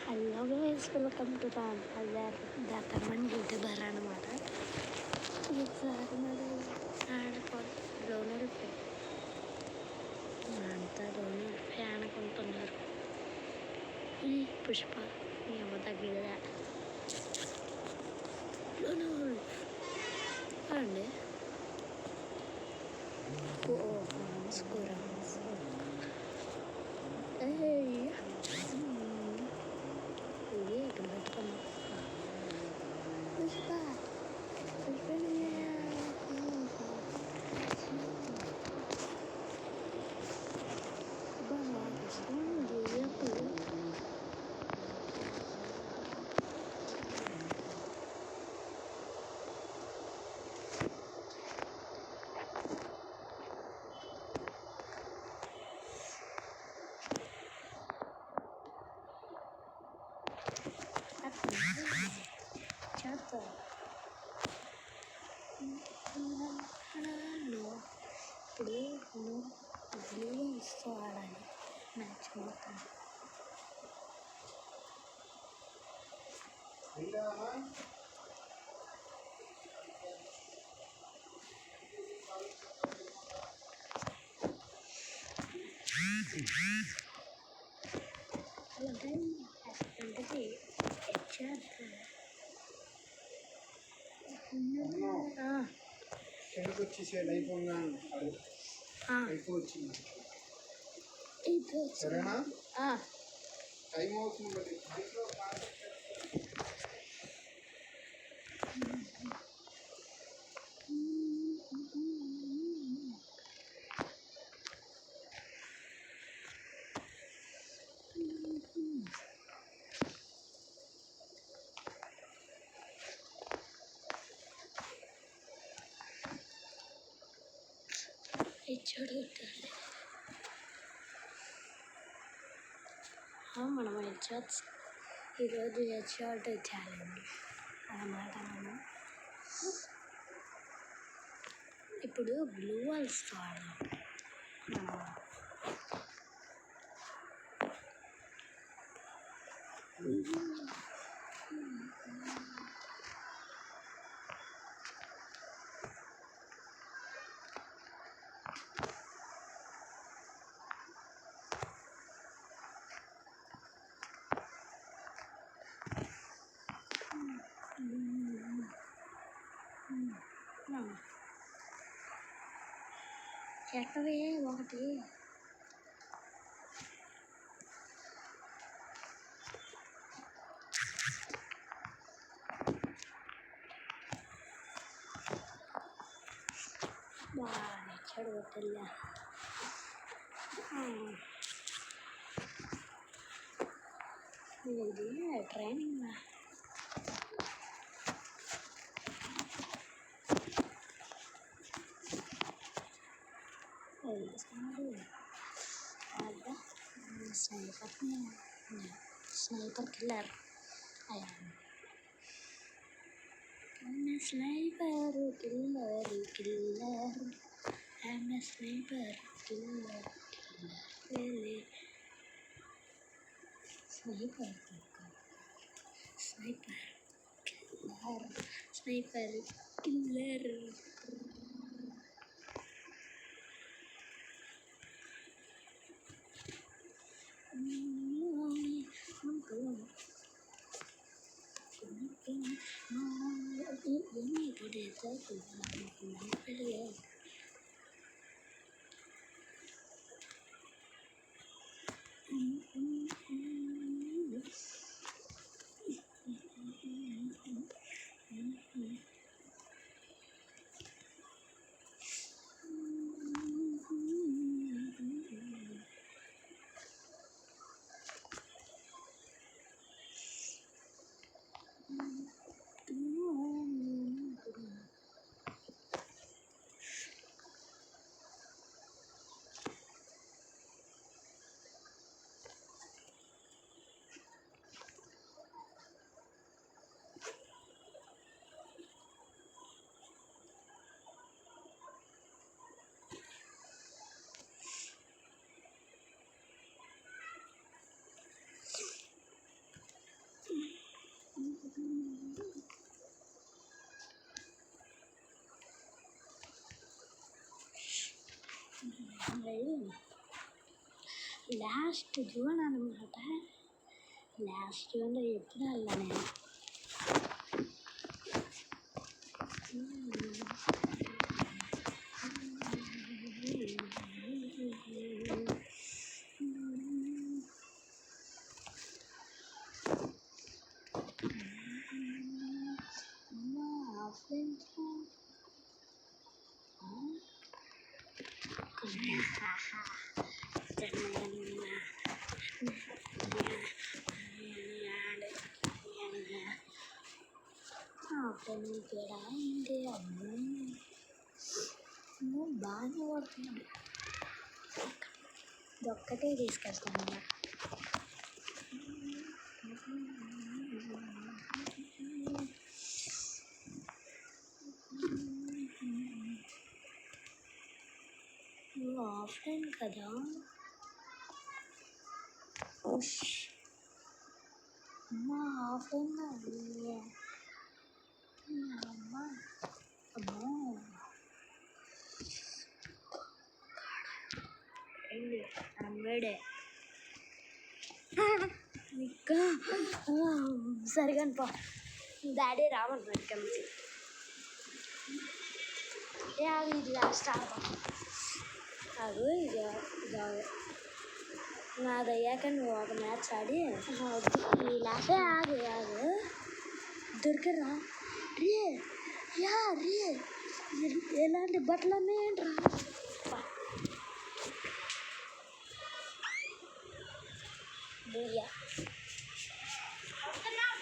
Hello guys, welcome to the come on YouTuber అనమాట. ఈసారి మరి డోనల్ పే అంతా డోనల్ పే అనుకుంటున్నారు. ఈ పుష్ప ఏమో తగ్గదా డోనల్ అండి. ఇది ఇక్కడ పెట్టుకున్నాం. పుష్ప ఇప్పుడు బ్లూ ఇస్తూ ఆడాలి మ్యాచ్ మొత్తం. వచ్చేసేది అయిపోయింది. సరేనా? టైం అవుతుంది. ఇచ్చాడు మనం హెడ్షాట్స్ ఈరోజు హెడ్షాట్ ఛాలెంజ్ అన్నమాట. మనం ఇప్పుడు బ్లూ వాల్స్ ఆడదాం. ఎక్కవే ఒకటి బాగా కొట్టలే. ఇది training sniper killer. Sniper killer killer sniper killer sniper sniper killer. Last June అనమాట. లాస్ట్ జూన్లో ఎప్పుడు వెళ్ళా నేను. తేడా ఏంటి అమ్మో బాగానే పడుతున్నాడు. ఇది ఒక్కటే తీసుకెళ్తాను. నువ్వు ఆఫ్లైన్ కదా. అమ్మ ఆఫ్లైన్ అమ్మ అమ్మో ఏంటి అమ్మడే ఇంకా సరిగా పో. డాడీ రావన్నారు ఇక్కడ నుంచి. అది ఇది లాస్ట్ కాదు. ఇది నాది అయ్యాక నువ్వు ఒక మ్యాచ్ ఆడి ఈ లాస్ట్ ఆగు దొరికరా రే. రే ఎలాంటి బట్టలు అన్నాయంట్రా. బూయా